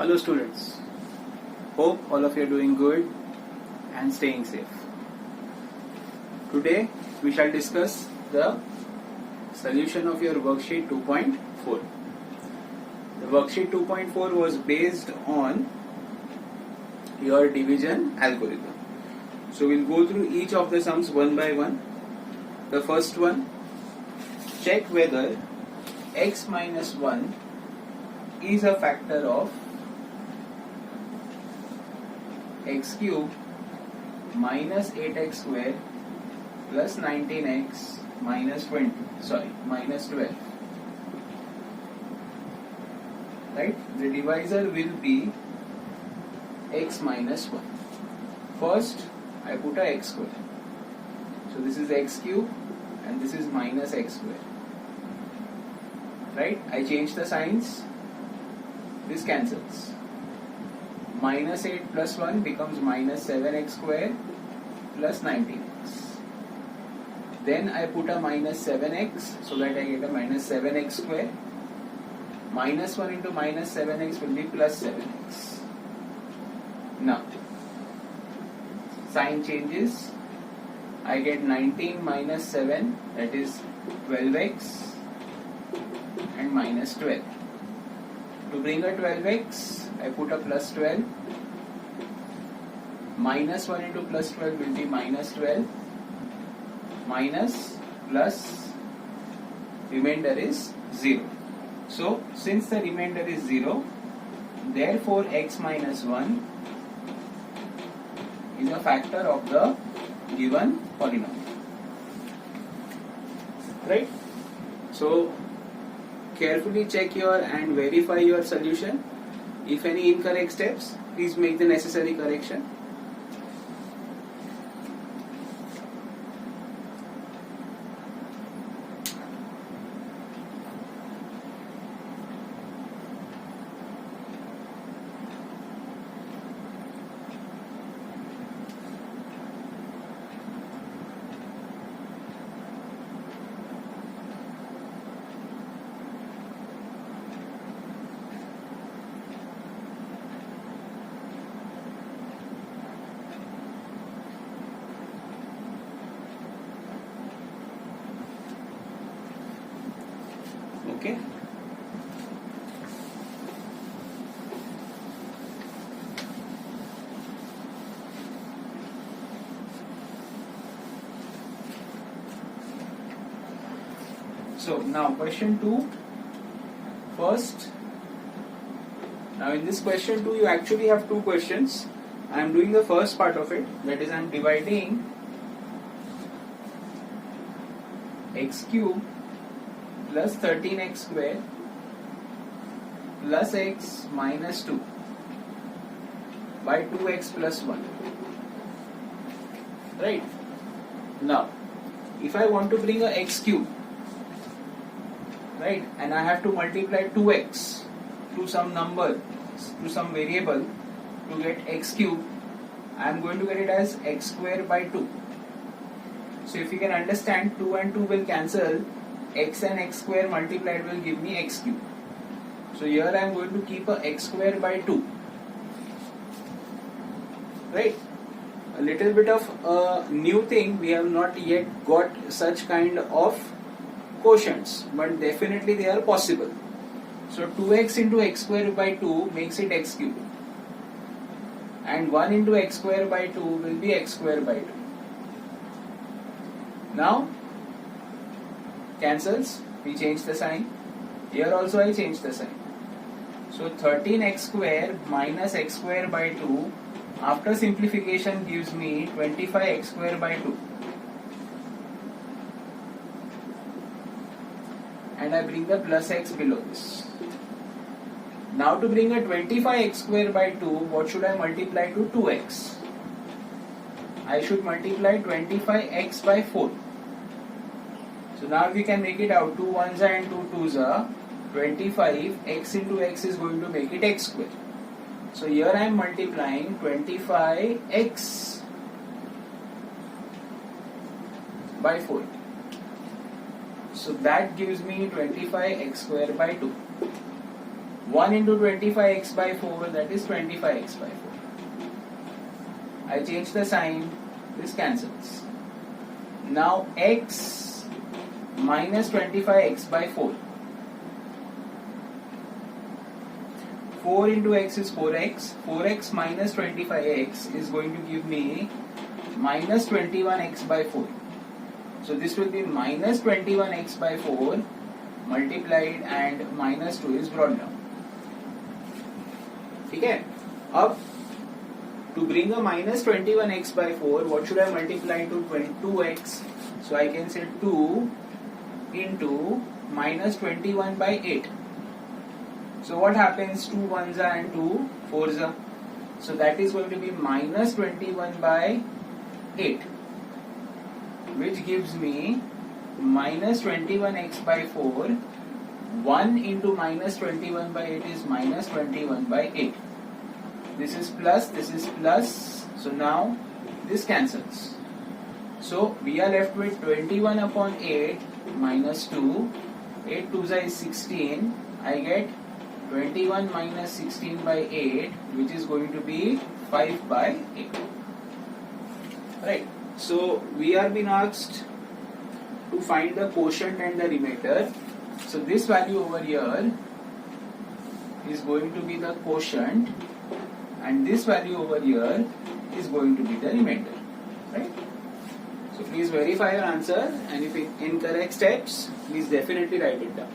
Hello students, hope all of you are doing good and staying safe. Today we shall discuss the solution of your worksheet 2.4. The worksheet 2.4 was based on your division algorithm. So we'll go through each of the sums one by one. The first one, check whether x minus 1 is a factor of x cube minus 8x square plus 19x minus 12. Right? The divisor will be x minus 1. First, I put a x square. So this is x cube and this is minus x square. Right? I change the signs. This cancels. Minus 8 plus 1 becomes minus 7x square plus 19x. Then I put a minus 7x so that I get a minus 7x square. Minus 1 into minus 7x will be plus 7x. Now, sign changes. I get 19 minus 7, that is 12x and minus 12. To bring a 12x, I put a plus 12. Minus 1 into plus 12 will be minus 12. Minus plus remainder is 0. So, since the remainder is 0, therefore x minus 1 is a factor of the given polynomial. Right? So, carefully check your and verify your solution. If any incorrect steps, please make the necessary correction. Okay. So now question 2. First, now in this question 2 you actually have two questions. I am doing the first part of it, that is I am dividing x cube plus 13x square plus x minus 2 by 2x plus 1. Right? Now, if I want to bring a x cube, right, and I have to multiply 2x to some number, to some variable to get x cube, I am going to get it as x square by 2. So if you can understand, 2 and 2 will cancel. X and x square multiplied will give me x cube. So here I am going to keep a x square by 2. Right? A little bit of a new thing, we have not yet got such kind of quotients, but definitely they are possible. So 2x into x square by 2 makes it x cube. And 1 into x square by 2 will be x square by 2. Now, cancels, we change the sign. Here also I change the sign. So 13x square minus x square by 2 after simplification gives me 25x square by 2. And I bring the plus x below this. Now to bring a 25x square by 2, what should I multiply to 2x? I should multiply 25x by 4. So now we can make it out. 2 1s are and 2 2s are 25. X into x is going to make it x square. So here I am multiplying 25x by 4. So that gives me 25x square by 2. 1 into 25x by 4, that is 25x by 4. I change the sign, this cancels. Now x minus 25x by 4. 4 into x is 4x. 4x minus 25x is going to give me minus 21x by 4. So this will be minus 21x by 4 multiplied and minus 2 is brought down. Okay? Now, to bring a minus 21x by 4, what should I multiply to 2x? So I can say 2 into minus 21 by 8. So what happens? 2 ones are and 2 fours are. So that is going to be minus 21 by 8, which gives me minus 21x by 4. 1 into minus 21 by 8 is minus 21 by 8. This is plus, so now this cancels. So we are left with 21 upon 8 minus 2. 8 2s is 16. I get 21 minus 16 by 8, which is going to be 5 by 8. Right. So we are being asked to find the quotient and the remainder. So this value over here is going to be the quotient, and this value over here is going to be the remainder. Right? So please verify your answer, and if incorrect steps, please definitely write it down.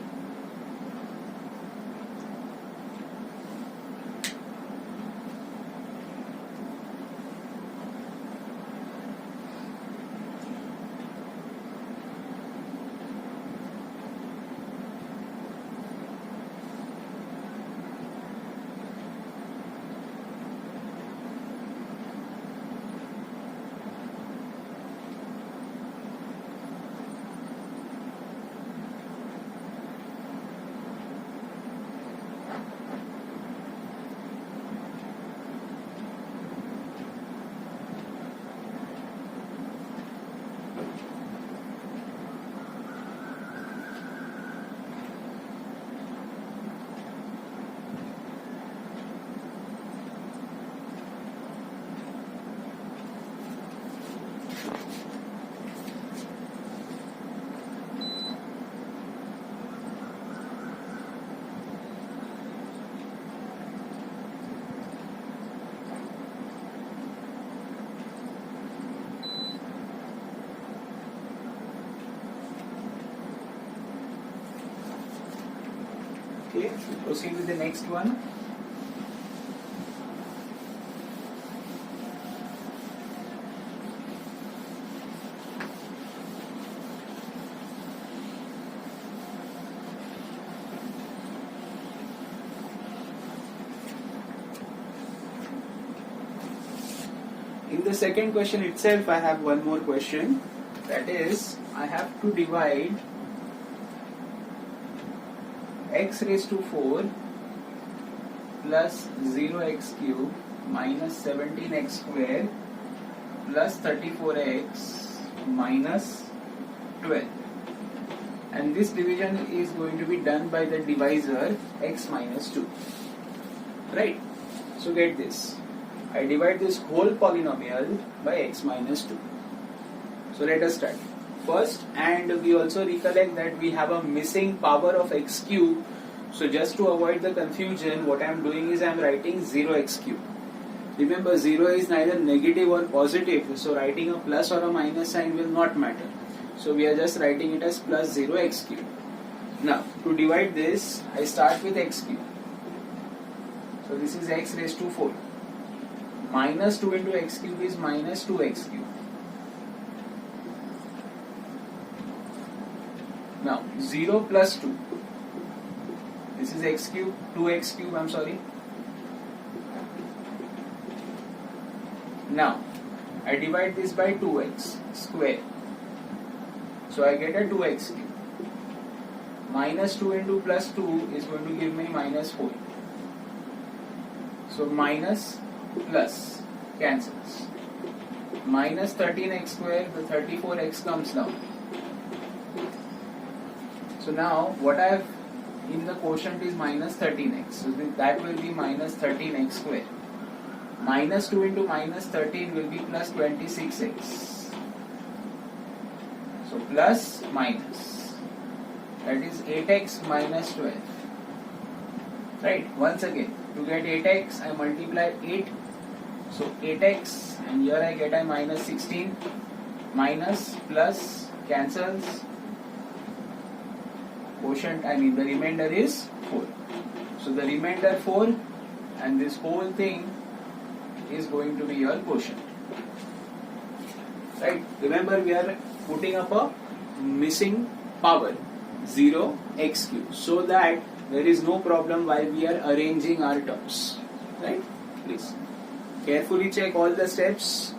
Okay, proceed with the next one. In the second question itself, I have one more question. That is, I have to divide x raised to 4 plus 0x cube minus 17x square plus 34x minus 12. And this division is going to be done by the divisor x minus 2. Right? So get this. I divide this whole polynomial by x minus 2. So let us start. First, and we also recollect that we have a missing power of x cube. So just to avoid the confusion, what I am doing is I am writing 0x cube. Remember, 0 is neither negative or positive, so writing a plus or a minus sign will not matter. So we are just writing it as plus 0x cube. Now, to divide this, I start with x cube. So this is x raised to 4. Minus 2 into x cube is minus 2x cube. Now 0 plus 2. This is x cube, 2x cube, I'm sorry. Now I divide this by 2x square. So I get a 2x cube. Minus 2 into plus 2 is going to give me minus 4. So minus plus cancels. Minus 13x square, the 34x comes down. So now what I have in the quotient is minus 13x. So that will be minus 13x square. Minus 2 into minus 13 will be plus 26x. So plus minus. That is 8x minus 12. Right? Once again, to get 8x, I multiply 8. So 8x, and here I get a minus 16. Minus plus cancels. Quotient, the remainder is 4. So the remainder 4, and this whole thing is going to be your quotient. Right? Remember, we are putting up a missing power, 0x cube, so that there is no problem while we are arranging our terms. Right? Please carefully check all the steps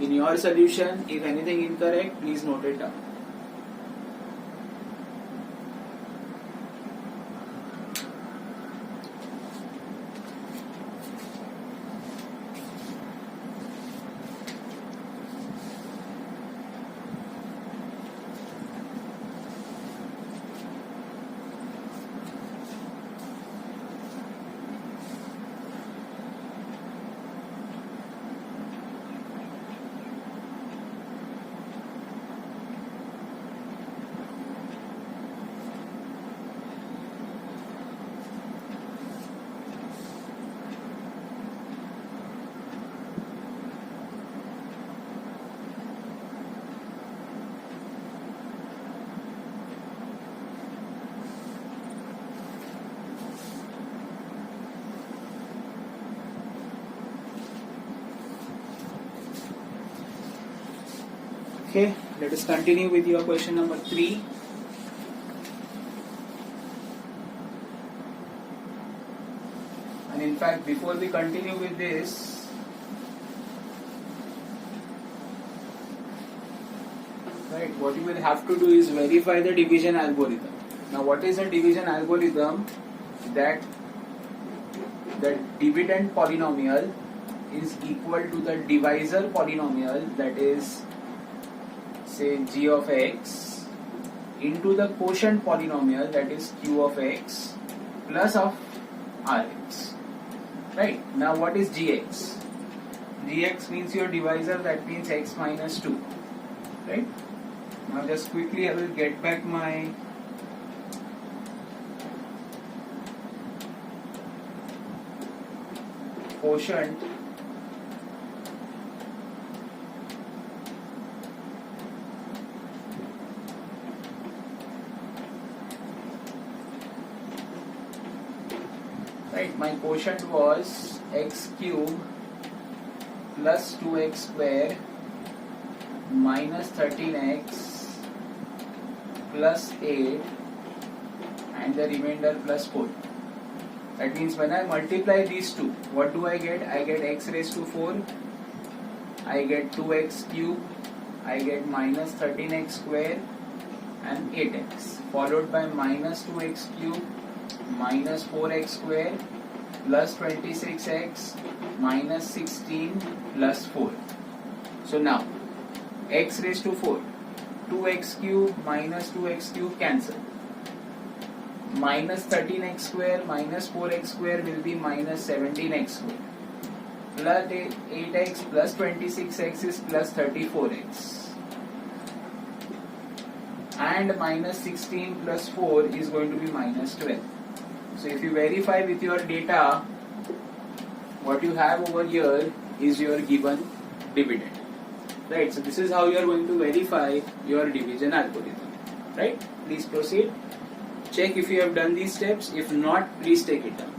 in your solution. If anything incorrect, please note it down. Okay, let us continue with your question number 3. And in fact, before we continue with this, right, what you will have to do is verify the division algorithm. Now, what is a division algorithm? That the dividend polynomial is equal to the divisor polynomial, that is, say, g of x, into the quotient polynomial, that is q of x, plus of rx. Right? Now what is gx? Gx means your divisor, that means x minus 2. Right? Now just quickly I will get back my quotient. Right, my quotient was x cube plus 2x square minus 13x plus 8 and the remainder plus 4. That means when I multiply these two, what do I get? I get x raised to 4, I get 2x cube, I get minus 13x square and 8x, followed by minus 2x cube, minus 4x square, plus 26x, minus 16 plus 4. So now, x raised to 4, 2x cube minus 2x cube cancel. Minus 13x square minus 4x square will be minus 17x square. Plus 8x plus 26x is plus 34x. And minus 16 plus 4 is going to be minus 12. So if you verify with your data, what you have over here is your given dividend. Right, so this is how you are going to verify your division algorithm. Right, please proceed. Check if you have done these steps. If not, please take it down.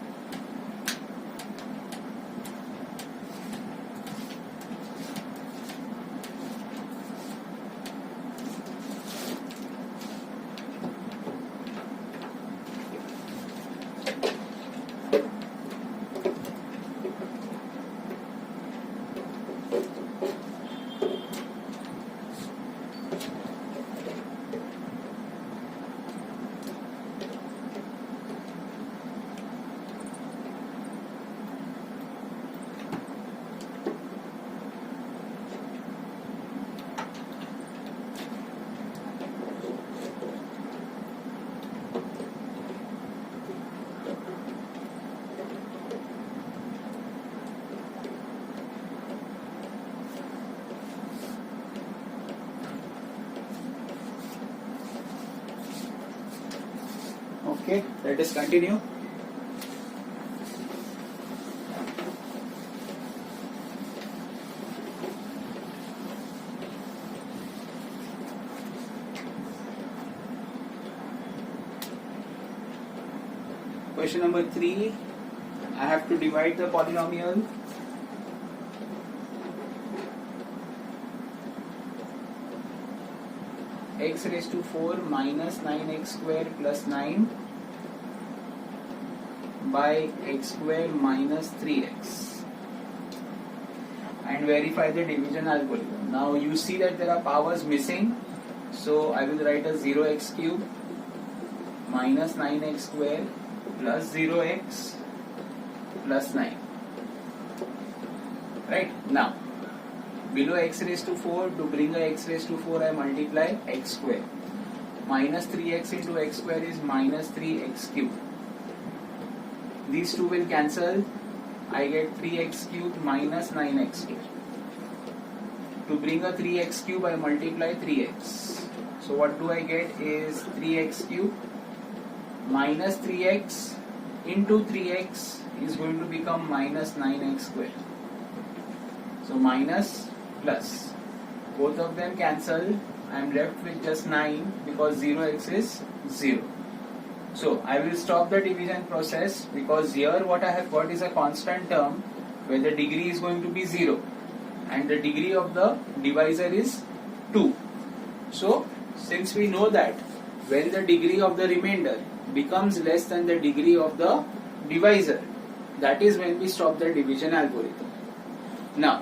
Okay, let us continue. Question number 3, I have to divide the polynomial. X raised to 4 minus 9x square plus 9 by x square minus 3x, and verify the division algorithm. Now you see that there are powers missing, so I will write a 0x cube minus 9x square plus 0x plus 9. Right, now below x raised to 4, to bring a x raised to 4 I multiply x square. Minus 3x into x square is minus 3x cube. These two will cancel. I get 3x cube minus 9x square. To bring a 3x cube I multiply 3x. So what do I get is 3x cube minus 3x into 3x is going to become minus 9x square. So minus plus, both of them cancel. I am left with just 9 because 0x is 0. So I will stop the division process because here what I have got is a constant term where the degree is going to be 0 and the degree of the divisor is 2. So since we know that when the degree of the remainder becomes less than the degree of the divisor, that is when we stop the division algorithm. Now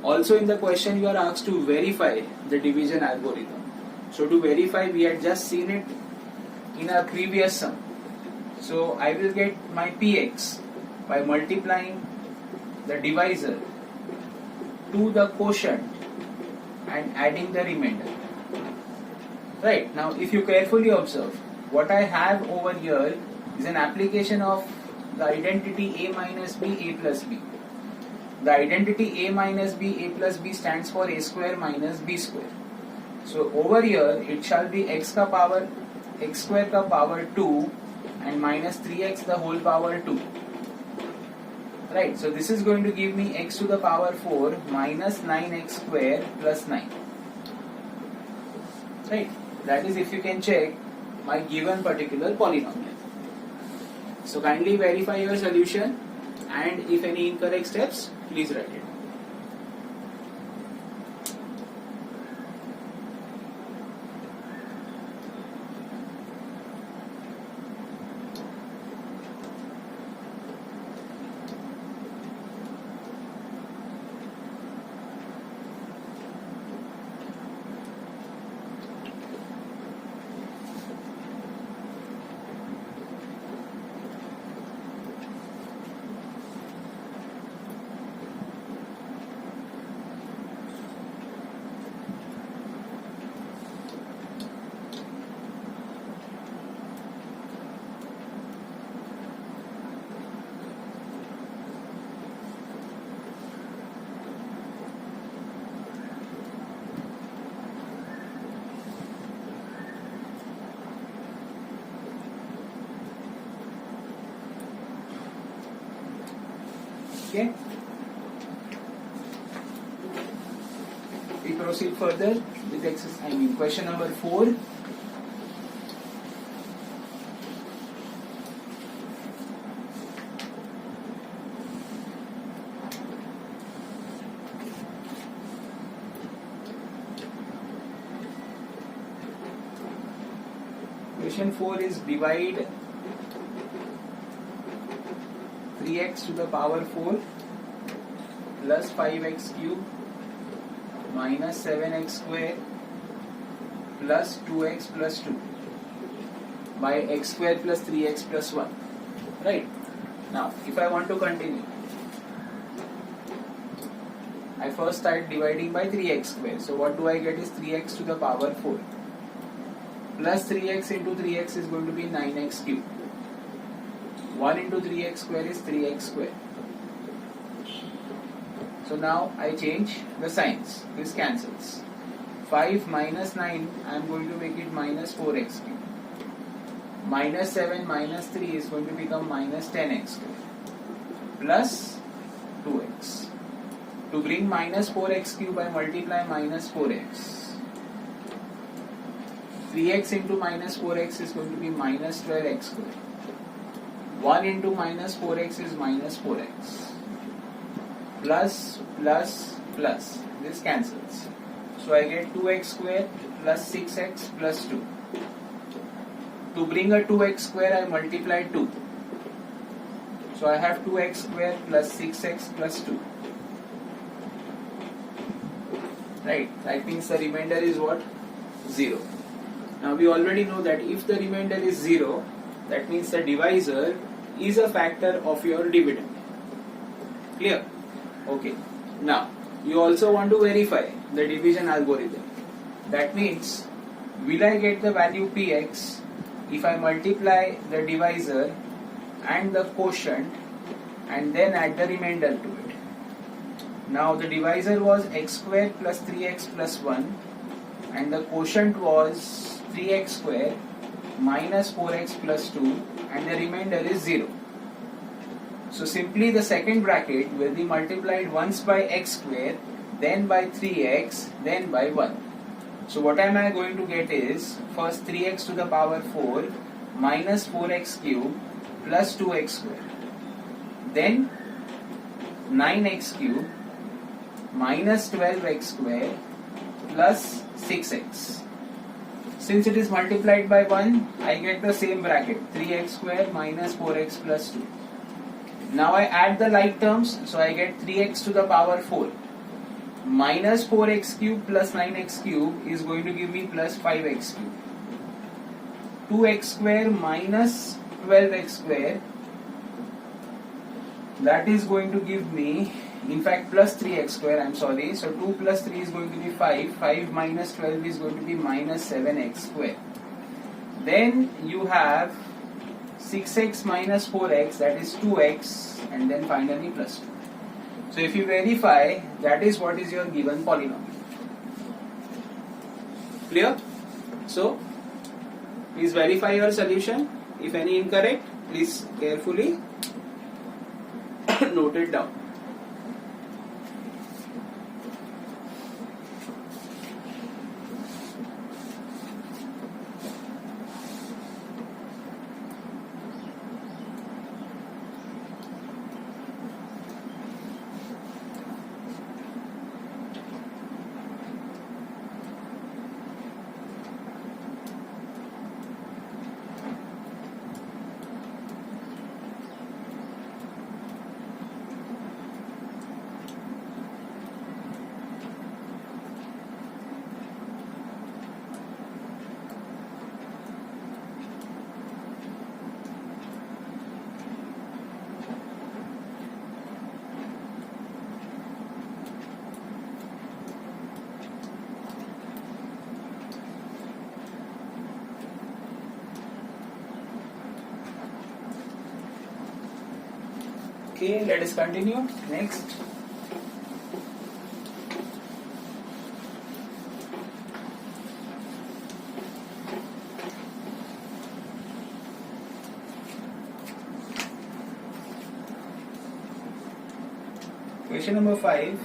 also in the question you are asked to verify the division algorithm. So to verify, we had just seen it in our previous sum. So I will get my px by multiplying the divisor to the quotient and adding the remainder. Right, now if you carefully observe, what I have over here is an application of the identity a minus b, a plus b. The identity a minus b, a plus b stands for a square minus b square. So over here it shall be x square ka power 2 and minus 3x the whole power 2. Right, so this is going to give me x to the power 4 minus 9x square plus 9. Right, that is if you can check my given particular polynomial. So kindly verify your solution, and if any incorrect steps, please write it. Okay. We proceed further with question number 4. Question 4 is divide 3x to the power 4 plus 5x cube minus 7x square plus 2x plus 2 by x square plus 3x plus 1. Right, now if I want to continue, I first start dividing by 3x square. So what do I get is 3x to the power 4 plus 3x into 3x is going to be 9x cube. 1 into 3x square is 3x square. So now I change the signs. This cancels. 5 minus 9, I am going to make it minus 4x cube. minus 7 minus 3 is going to become minus 10x square plus 2x. To bring minus 4x cube, I multiply minus 4x. 3x into minus 4x is going to be minus 12x square. 1 into minus 4x is minus 4x. Plus, plus, plus. This cancels. So I get 2x square plus 6x plus 2. To bring a 2x square, I multiply 2. So I have 2x square plus 6x plus 2. Right? That means the remainder is what? 0. Now we already know that if the remainder is 0, that means the divisor is a factor of your dividend. Clear? Okay. Now, you also want to verify the division algorithm. That means, will I get the value px if I multiply the divisor and the quotient and then add the remainder to it. Now the divisor was x square plus 3x plus 1 and the quotient was 3x square minus 4x plus 2 and the remainder is 0. So simply the second bracket will be multiplied once by x square, then by 3x, then by 1. So what am I going to get is first 3x to the power 4 minus 4x cube plus 2x square. Then 9x cube minus 12x square plus 6x. Since it is multiplied by 1, I get the same bracket 3x square minus 4x plus 2. Now I add the like terms, so I get 3x to the power 4 minus 4x cube plus 9x cube is going to give me plus 5x cube. 2x square minus 12x square, that is going to give me, in fact plus 3x square, I'm sorry, so 2 plus 3 is going to be 5, 5 minus 12 is going to be minus 7x square. Then you have 6x minus 4x, that is 2x, and then finally plus 2. So if you verify, that is what is your given polynomial. Clear? So, please verify your solution. If any incorrect, please carefully note it down. Okay, let us continue. Next. Question number 5.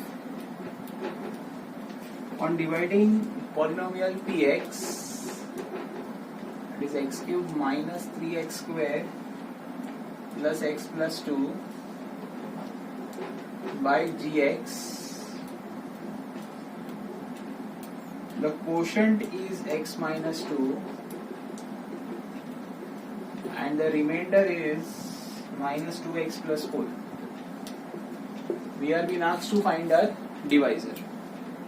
On dividing polynomial px, that is x cube minus 3x square plus x plus 2 by gx, the quotient is x minus 2 and the remainder is minus 2x plus 4. We are being asked to find our divisor,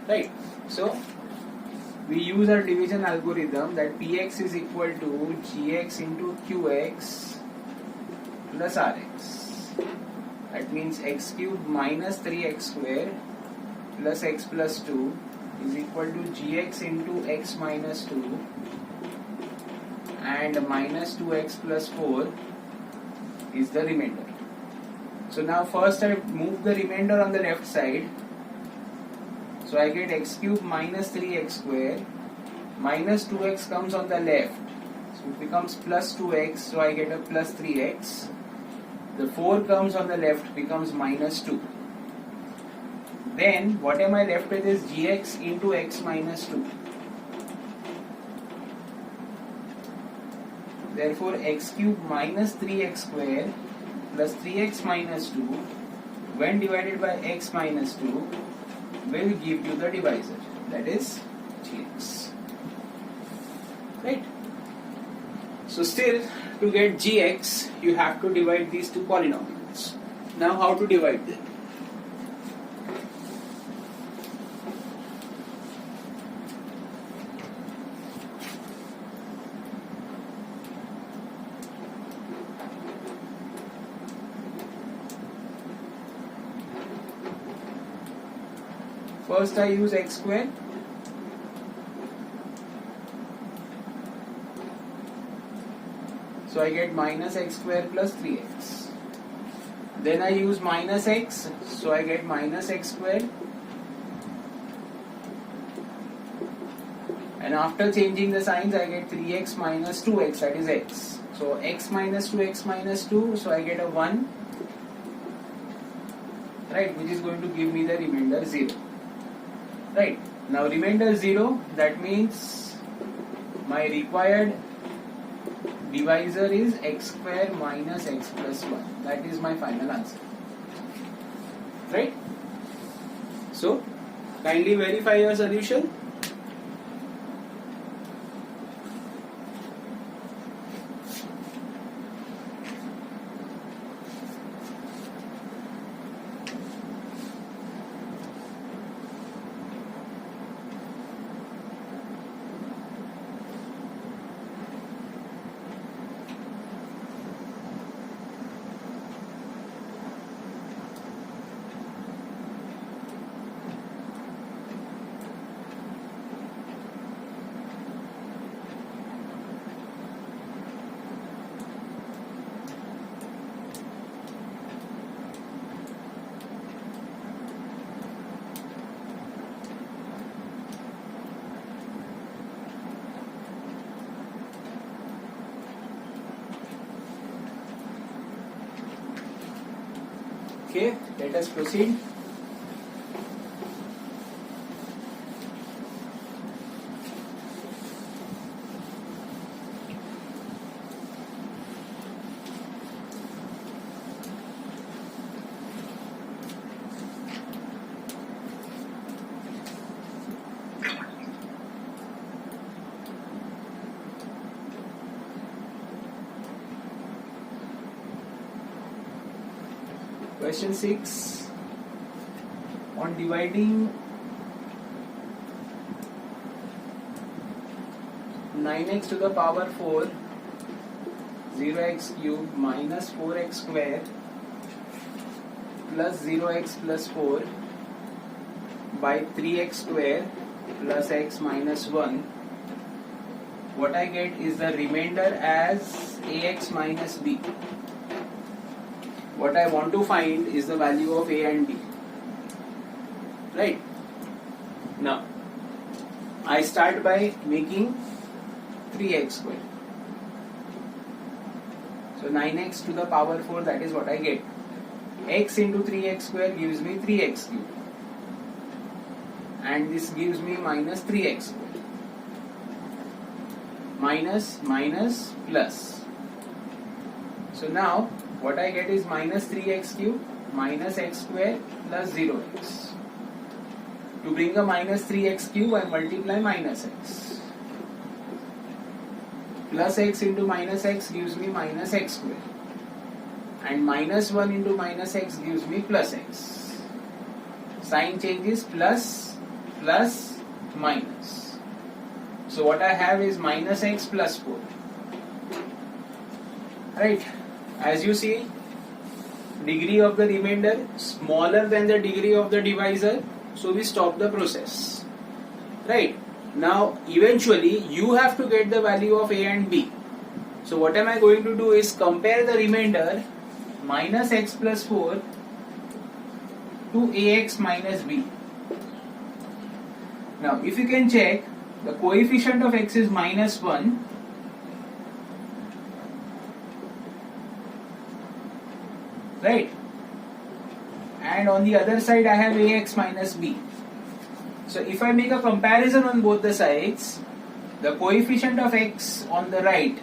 right? So we use our division algorithm that px is equal to gx into qx plus rx. That means x cube minus 3x square plus x plus 2 is equal to gx into x minus 2 and minus 2x plus 4 is the remainder. So now first I move the remainder on the left side. So I get x cube minus 3x square minus 2x comes on the left. So it becomes plus 2x, so I get a plus 3x. The 4 comes on the left, becomes minus 2. Then what am I left with is gx into x minus 2. Therefore x cube minus 3x square plus 3x minus 2 when divided by x minus 2 will give you the divisor, that is gx. Right? So still, to get gx you have to divide these two polynomials. Now how to divide them? First I use x square. So I get minus x square plus 3x. Then I use minus x, so I get minus x square. And after changing the signs I get 3x minus 2x, that is x. So x minus 2x minus 2, so I get a 1. Right, which is going to give me the remainder 0. Right, now remainder 0, that means my required divisor is x square minus x plus 1. That is my final answer. Right? So, kindly verify your solution. Okay, let us proceed. Question 6. On dividing 9x to the power 4, 0x cube minus 4x square plus 0x plus 4 by 3x square plus x minus 1, what I get is the remainder as ax minus b. What I want to find is the value of a and b. Right? Now, I start by making 3x square. So 9x to the power 4, that is what I get. X into 3x square gives me 3x cube. And this gives me minus 3x square. Minus, minus, plus. So now, what I get is minus 3x cube minus x square plus 0x. To bring a minus 3x cube, I multiply minus x. Plus x into minus x gives me minus x square. And minus 1 into minus x gives me plus x. Sign changes plus, plus, minus. So what I have is minus x plus 4. Right? As you see, degree of the remainder smaller than the degree of the divisor, so we stop the process. Right? Now, eventually, you have to get the value of a and b. So what am I going to do is compare the remainder minus x plus 4 to ax minus b. Now, if you can check, the coefficient of x is minus 1 right? And on the other side I have ax minus b. So if I make a comparison on both the sides, the coefficient of x on the right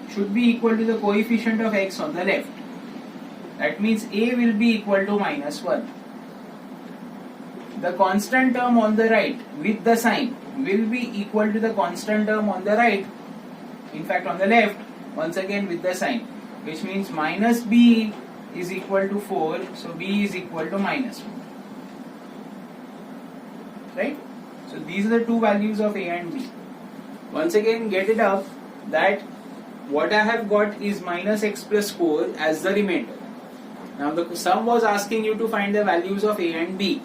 should be equal to the coefficient of x on the left. That means a will be equal to minus 1. The constant term on the right with the sign will be equal to the constant term on the right, in fact on the left, once again with the sign, which means minus b is equal to 4, so b is equal to minus 4. Right? So these are the two values of a and b. Once again get it up that what I have got is minus x plus 4 as the remainder. Now the sum was asking you to find the values of a and b.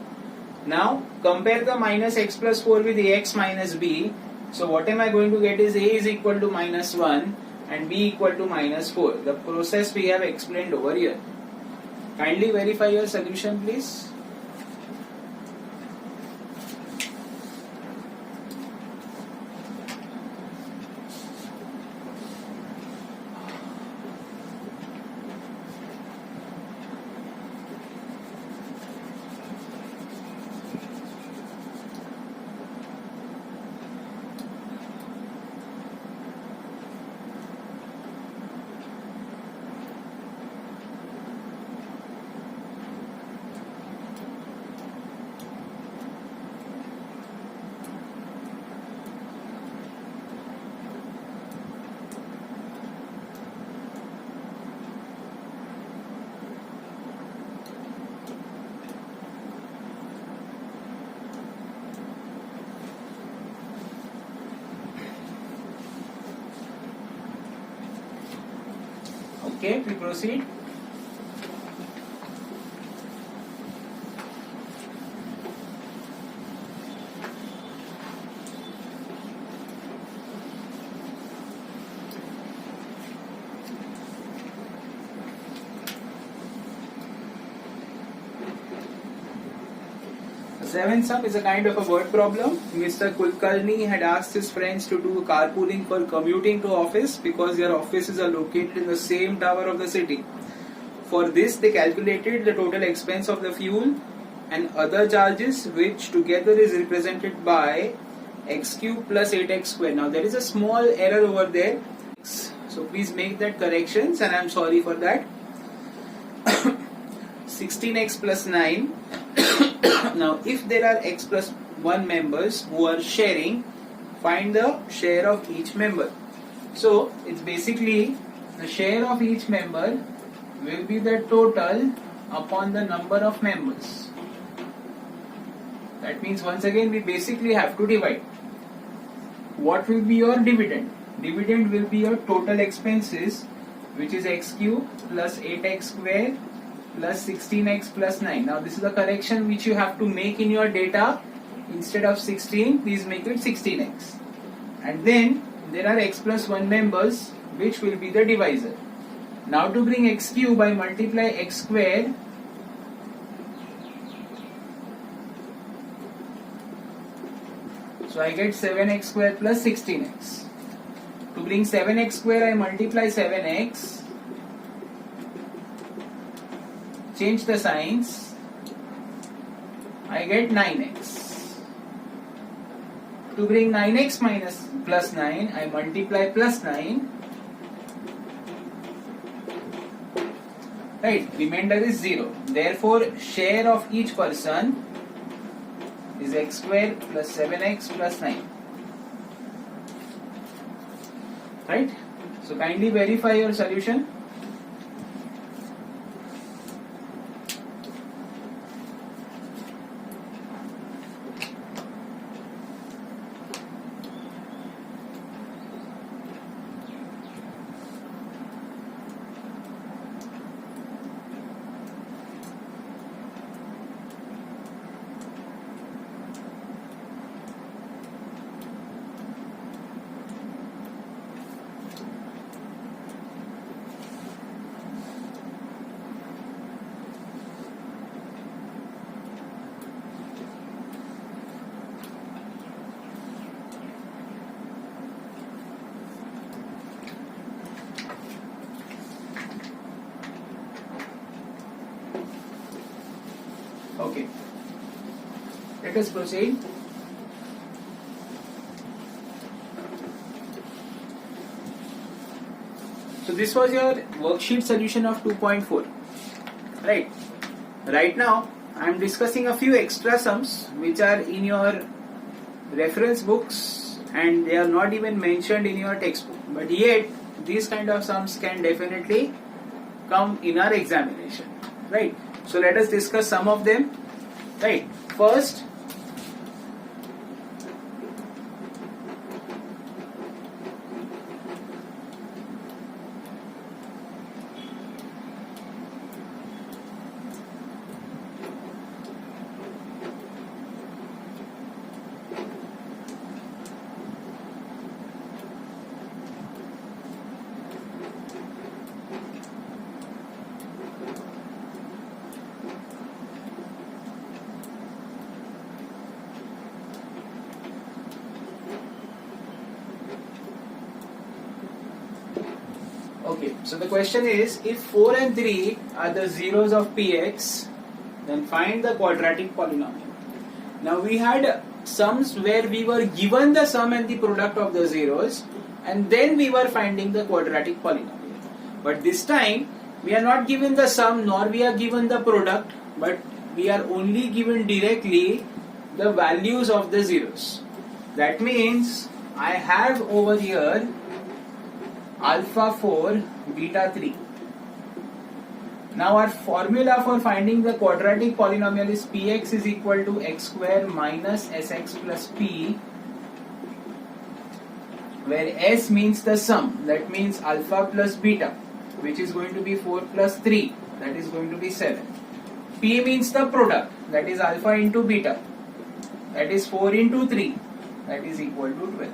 Now compare the minus x plus 4 with ax minus b. So what am I going to get is a is equal to minus 1 and b equal to minus 4. The process we have explained over here. Kindly verify your solution, please. Okay, we proceed. The seventh sum is a kind of a word problem. Mr. Kulkarni had asked his friends to do carpooling for commuting to office because their offices are located in the same tower of the city. For this, they calculated the total expense of the fuel and other charges, which together is represented by x cube plus 8x square. Now there is a small error over there, so please make that corrections, and I am sorry for that. 16x plus 9. Now if there are x plus 1 members who are sharing, find the share of each member. So it's basically the share of each member will be the total upon the number of members. That means once again we basically have to divide. What will be your dividend? Dividend will be your total expenses, which is x cube plus 8x square plus 16x plus 9. Now this is the correction which you have to make in your data. Instead of 16, please make it 16x. And then there are x plus 1 members, which will be the divisor. Now to bring x cube, I multiply x square . So I get 7x square plus 16x. To bring 7x square, I multiply 7x. Change the signs. I get 9x. To bring 9x minus plus 9, I multiply plus 9. Right, remainder is 0. Therefore, share of each person is x square plus 7x plus 9. Right? So kindly verify your solution. Okay, let us proceed. So this was your worksheet solution of 2.4, right? Right now I am discussing a few extra sums which are in your reference books and they are not even mentioned in your textbook, but yet these kind of sums can definitely come in our examination, right? So let us discuss some of them, right? First, okay, so the question is, if 4 and 3 are the zeros of Px, then find the quadratic polynomial. Now we had sums where we were given the sum and the product of the zeros and then we were finding the quadratic polynomial. But this time we are not given the sum nor we are given the product, but we are only given directly the values of the zeros. That means I have over here alpha 4, beta 3. Now our formula for finding the quadratic polynomial is Px is equal to x square minus sx plus p, where s means the sum, that means alpha plus beta, which is going to be 4 plus 3, that is going to be 7. P means the product, that is alpha into beta, that is 4 into 3, that is equal to 12.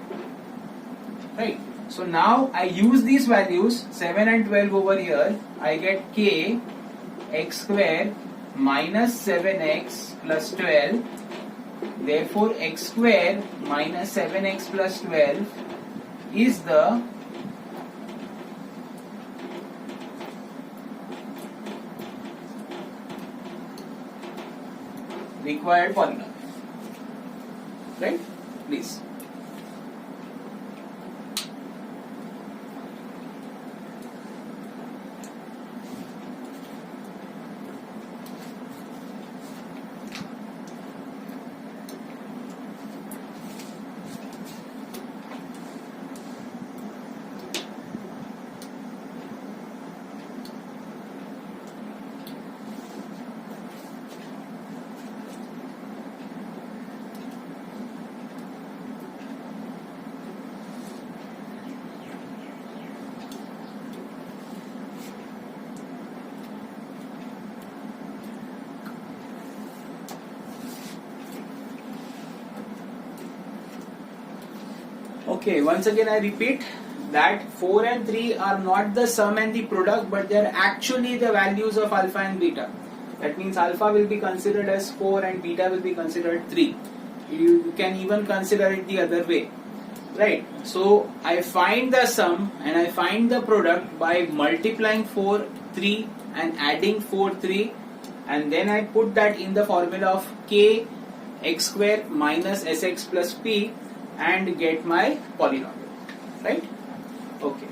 Right? So now I use these values 7 and 12 over here. I get k x square minus 7x plus 12. Therefore x square minus 7x plus 12 is the required polynomial. Right? Please. Okay, once again I repeat that 4 and 3 are not the sum and the product, but they are actually the values of alpha and beta. That means alpha will be considered as 4 and beta will be considered 3. You can even consider it the other way. Right? So I find the sum and I find the product by multiplying 4, 3 and adding 4, 3, and then I put that in the formula of k x square minus sx plus p and get my polynomial, right? Okay.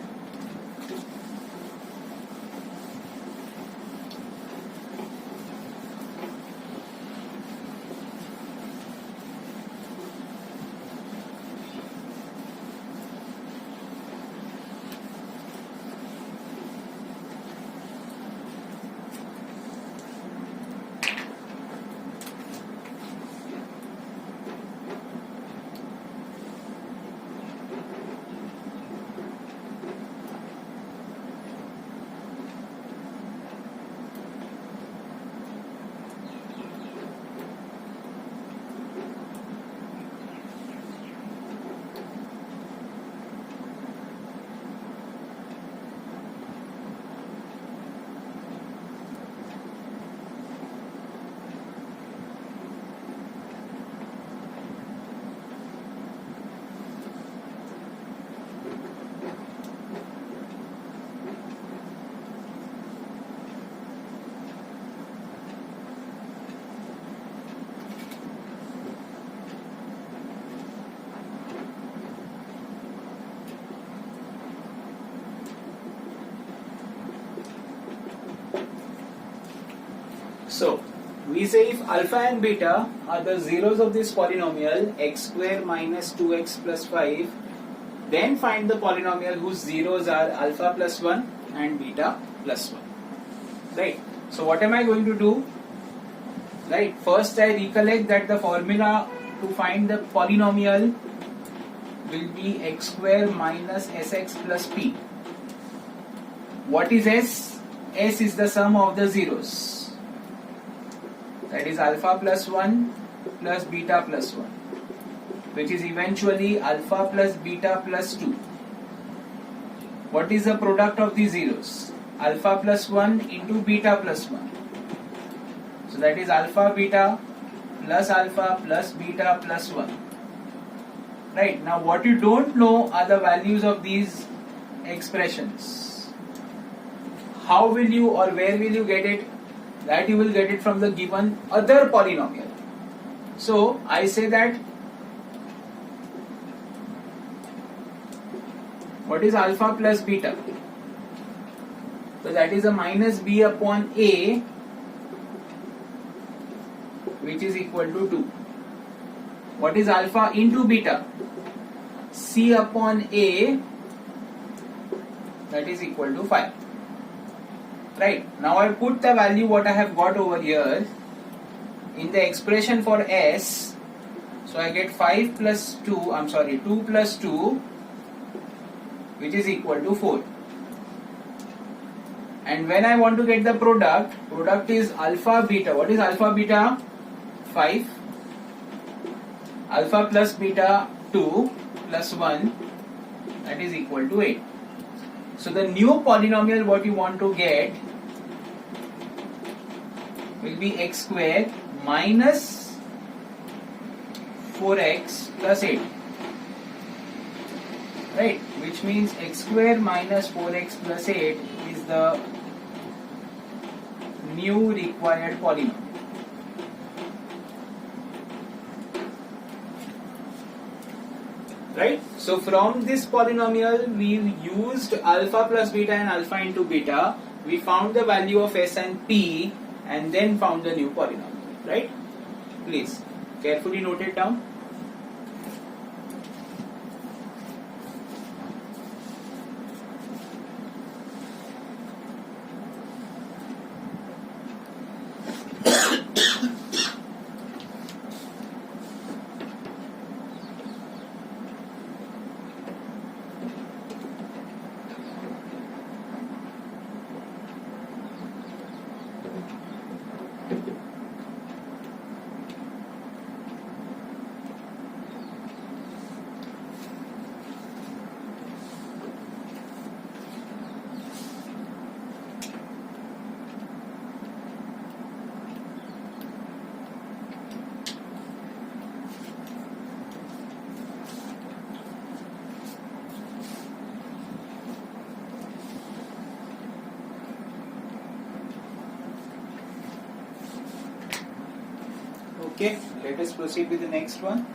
So we say if alpha and beta are the zeros of this polynomial x square minus 2x plus 5, then find the polynomial whose zeros are alpha plus 1 and beta plus 1. Right? So what am I going to do? Right? First I recollect that the formula to find the polynomial will be x square minus sx plus p. What is s? S is the sum of the zeros. That is alpha plus 1 plus beta plus 1, which is eventually alpha plus beta plus 2. What is the product of the zeros? Alpha plus 1 into beta plus 1. So that is alpha beta plus beta plus 1. Right, now what you don't know are the values of these expressions. How will you or where will you get it? That you will get it from the given other polynomial. So I say that what is alpha plus beta? So that is a minus b upon a, which is equal to 2. What is alpha into beta? C upon a, that is equal to 5. Right, now I put the value what I have got over here in the expression for s. So I get 2 plus 2, which is equal to 4. And when I want to get the product is alpha beta. What is alpha beta? 5. Alpha plus beta 2 plus 1, that is equal to 8. So the new polynomial what you want to get will be x square minus 4x plus 8. Right, which means x square minus 4x plus 8 is the new required polynomial. Right, so from this polynomial we used alpha plus beta and alpha into beta. We found the value of s and p and then found the new polynomial. Right, please carefully note it down. Okay, let us proceed with the next one.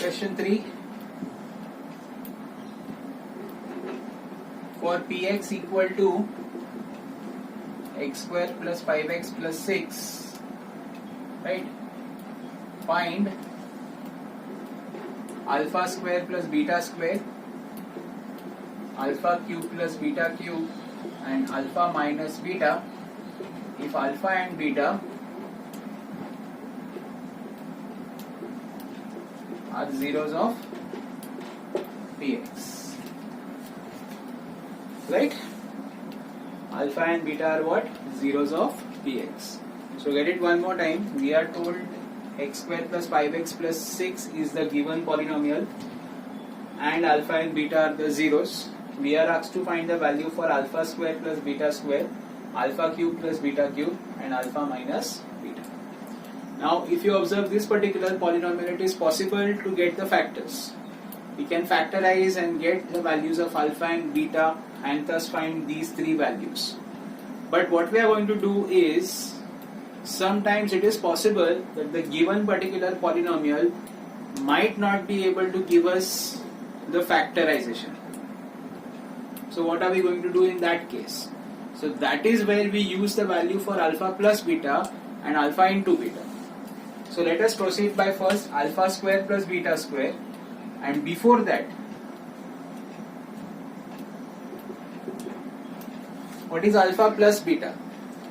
Question 3. For px equal to x square plus 5x plus 6, right? Find alpha square plus beta square, alpha cube plus beta cube, and alpha minus beta if alpha and beta are zeros of px. Right? Alpha and beta are what? Zeros of px. So get it one more time. We are told x square plus 5x plus 6 is the given polynomial and alpha and beta are the zeros. we are asked to find the value for alpha square plus beta square, alpha cube plus beta cube, and alpha minus beta. Now, if you observe this particular polynomial, it is possible to get the factors. We can factorize and get the values of alpha and beta and thus find these three values. But what we are going to do is, sometimes it is possible that the given particular polynomial might not be able to give us the factorization. So what are we going to do in that case? So that is where we use the value for alpha plus beta and alpha into beta. So let us proceed by first alpha square plus beta square, and before that, what is alpha plus beta?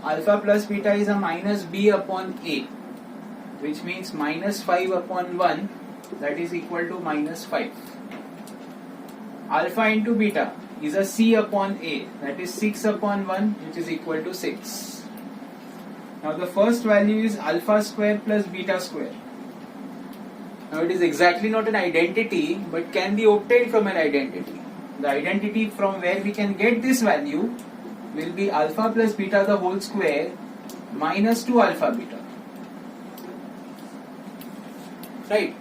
Alpha plus beta is a minus b upon a, which means minus 5 upon 1, that is equal to minus 5. Alpha into beta is a c upon a, that is 6 upon 1, which is equal to 6. Now the first value is alpha square plus beta square. Now it is exactly not an identity, but can be obtained from an identity. The identity from where we can get this value will be alpha plus beta the whole square minus 2 alpha beta. Right?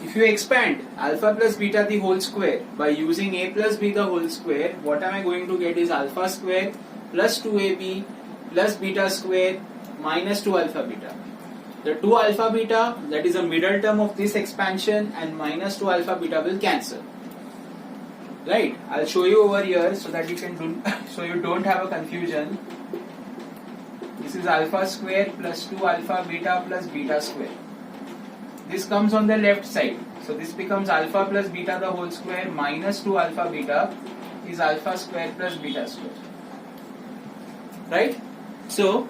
If you expand alpha plus beta the whole square by using a plus b the whole square, what am I going to get is alpha square plus 2ab plus beta square minus 2 alpha beta. The 2 alpha beta, that is a middle term of this expansion, and minus 2 alpha beta will cancel. Right? I'll show you over here so that you can do, so you don't have a confusion. This is alpha square plus 2 alpha beta plus beta square. This comes on the left side. So this becomes alpha plus beta the whole square minus 2 alpha beta is alpha square plus beta square. Right? So,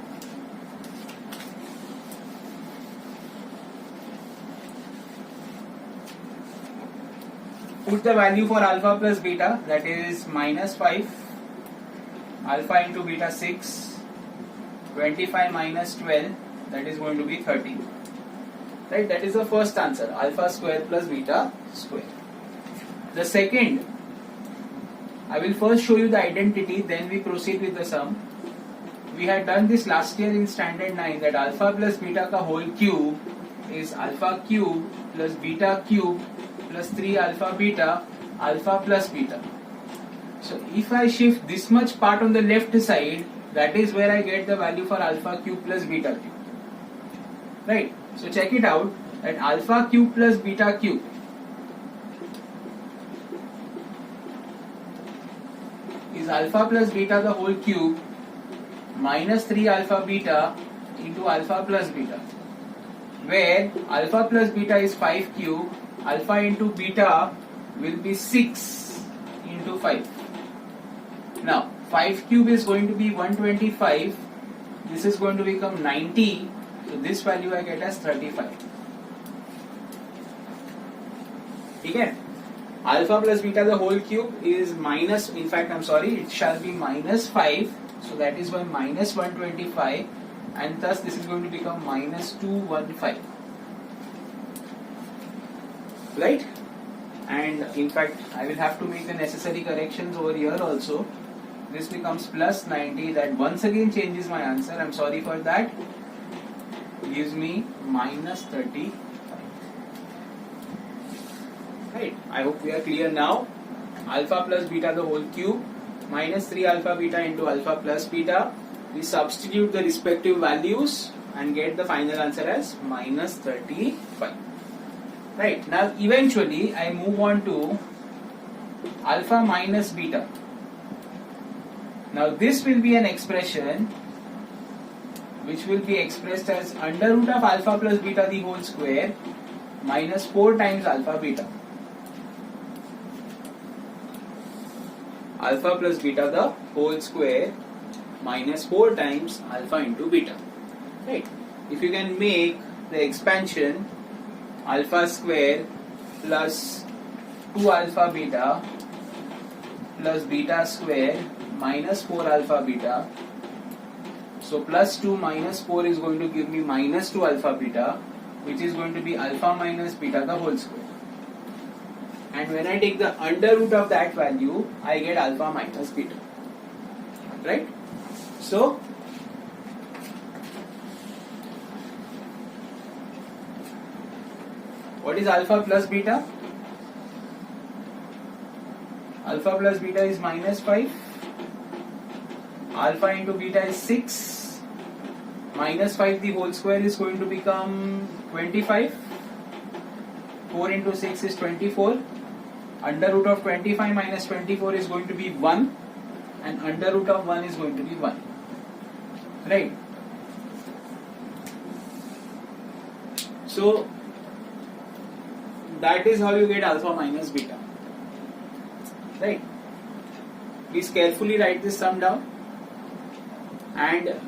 put the value for alpha plus beta, that is minus 5, alpha into beta 6, 25 minus 12, that is going to be 13. Right, that is the first answer, alpha square plus beta square. The second, I will first show you the identity, then we proceed with the sum. We had done this last year in standard 9, that alpha plus beta ka whole cube is alpha cube plus beta cube plus 3 alpha beta, alpha plus beta. So if I shift this much part on the left side, that is where I get the value for alpha cube plus beta cube. Right? So check it out, that alpha cube plus beta cube is alpha plus beta the whole cube minus 3 alpha beta into alpha plus beta, where alpha plus beta is 5 cube, alpha into beta will be 6 into 5. Now 5 cube is going to be 125, this is going to become 90, so this value I get as 35. Okay? Alpha plus beta the whole cube is minus, in fact I'm sorry, it shall be minus 5, so that is why minus 125, and thus this is going to become minus 215. Right? And in fact I will have to make the necessary corrections over here also. This becomes plus 90, that once again changes my answer, I'm sorry for that, gives me minus 35. Right? I hope we are clear now. Alpha plus beta the whole cube minus 3 alpha beta into alpha plus beta. We substitute the respective values and get the final answer as minus 35. Right? Now eventually I move on to alpha minus beta. Now this will be an expression which will be expressed as under root of alpha plus beta the whole square minus 4 times alpha beta. Alpha plus beta the whole square minus 4 times alpha into beta. Right? If you can make the expansion alpha square plus 2 alpha beta plus beta square minus 4 alpha beta. So plus 2 minus 4 is going to give me minus 2 alpha beta, which is going to be alpha minus beta the whole square. and when I take the under root of that value, I get alpha minus beta. Right? So, what is alpha plus beta? Alpha plus beta is minus 5. Alpha into beta is 6. Minus 5 the whole square is going to become 25. 4 into 6 is 24. Under root of 25 minus 24 is going to be 1. And under root of 1 is going to be 1. Right? So, that is how you get alpha minus beta. Right? Please carefully write this sum down. And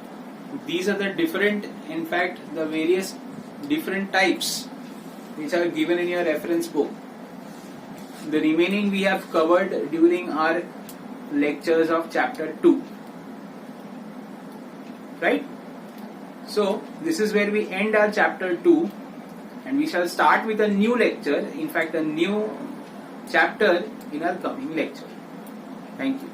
these are the different, in fact, the various different types which are given in your reference book. The remaining we have covered during our lectures of chapter 2. Right? So, this is where we end our chapter 2, and we shall start with a new lecture, in fact a new chapter in our coming lecture. Thank you.